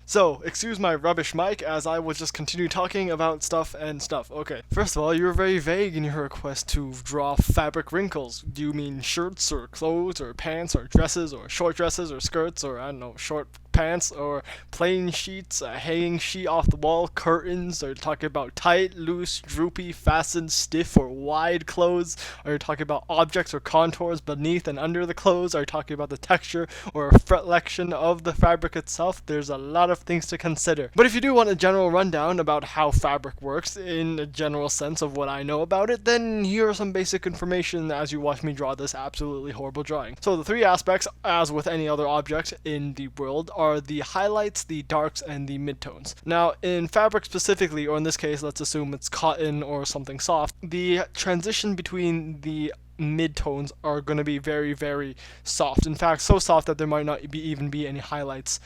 So, excuse my rubbish mic as I will just continue talking about stuff and stuff. Okay, first of all, you were very vague in your request to draw fabric wrinkles. Do you mean shirts or clothes or pants or dresses or short dresses or skirts or, I don't know, short pants or plain sheets, a hanging sheet off the wall, curtains? Are you talking about tight, loose, droopy, fastened, stiff, or wide clothes? Are you talking about objects or contours beneath and under the clothes? Are you talking about the texture or reflection of the fabric itself? There's a lot of things to consider. But if you do want a general rundown about how fabric works in a general sense of what I know about it, then here are some basic information as you watch me draw this absolutely horrible drawing. So the three aspects, as with any other object in the world, are the highlights, the darks, and the midtones. Now, in fabric specifically, or in this case, let's assume it's cotton or something soft, the transition between the midtones are going to be very, very soft. In fact, so soft that there might not even be any highlights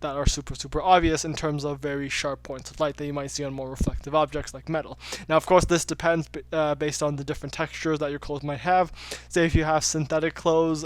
that are super obvious in terms of very sharp points of light that you might see on more reflective objects like metal. Now, of course, this depends based on the different textures that your clothes might have. Say if you have synthetic clothes,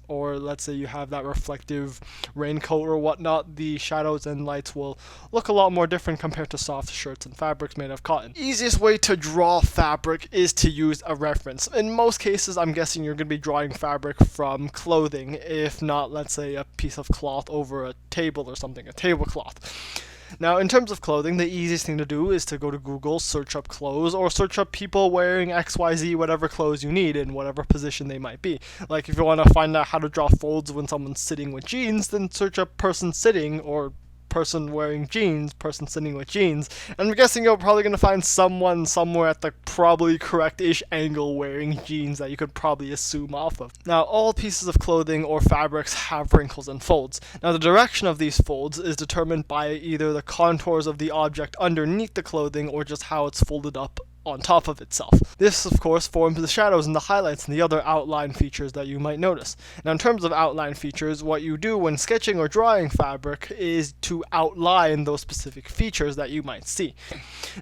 or let's say you have that reflective raincoat or whatnot, the shadows and lights will look a lot more different compared to soft shirts and fabrics made of cotton. Easiest way to draw fabric is to use a reference. In most cases, I'm guessing you're going to be drawing fabric from clothing, if not, let's say, a piece of cloth over a table or something, a tablecloth. Now, in terms of clothing, the easiest thing to do is to go to Google, search up clothes, or search up people wearing XYZ, whatever clothes you need in whatever position they might be. Like, if you want to find out how to draw folds when someone's sitting with jeans, then search up person sitting, or person wearing jeans, person sitting with jeans, and I'm guessing you're probably going to find someone somewhere at the probably correct-ish angle wearing jeans that you could probably assume off of. Now, all pieces of clothing or fabrics have wrinkles and folds. Now, the direction of these folds is determined by either the contours of the object underneath the clothing or just how it's folded up on top of itself. This, of course, forms the shadows and the highlights and the other outline features that you might notice. Now, in terms of outline features, what you do when sketching or drawing fabric is to outline those specific features that you might see.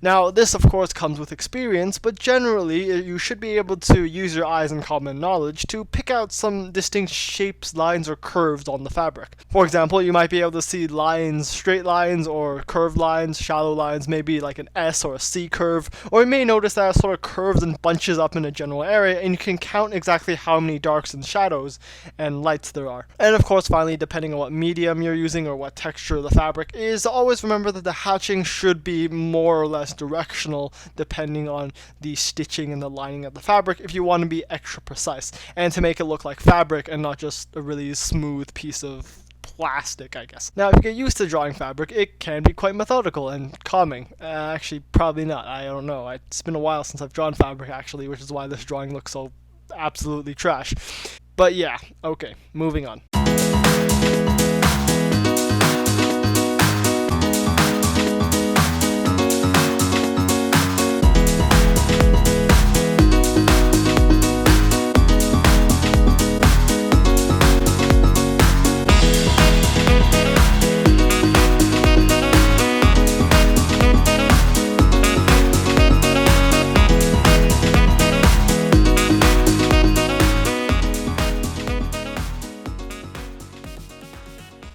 Now, this, of course, comes with experience, but generally, you should be able to use your eyes and common knowledge to pick out some distinct shapes, lines, or curves on the fabric. For example, you might be able to see lines, straight lines, or curved lines, shallow lines, maybe like an S or a C curve, or you may notice that it sort of curves and bunches up in a general area, and you can count exactly how many darks and shadows and lights there are. And of course, finally, depending on what medium you're using or what texture the fabric is, always remember that the hatching should be more or less directional depending on the stitching and the lining of the fabric if you want to be extra precise and to make it look like fabric and not just a really smooth piece of plastic, I guess. Now, if you get used to drawing fabric, it can be quite methodical and calming. Actually, probably not. I don't know. It's been a while since I've drawn fabric, actually, which is why this drawing looks so absolutely trash. But yeah, okay, moving on.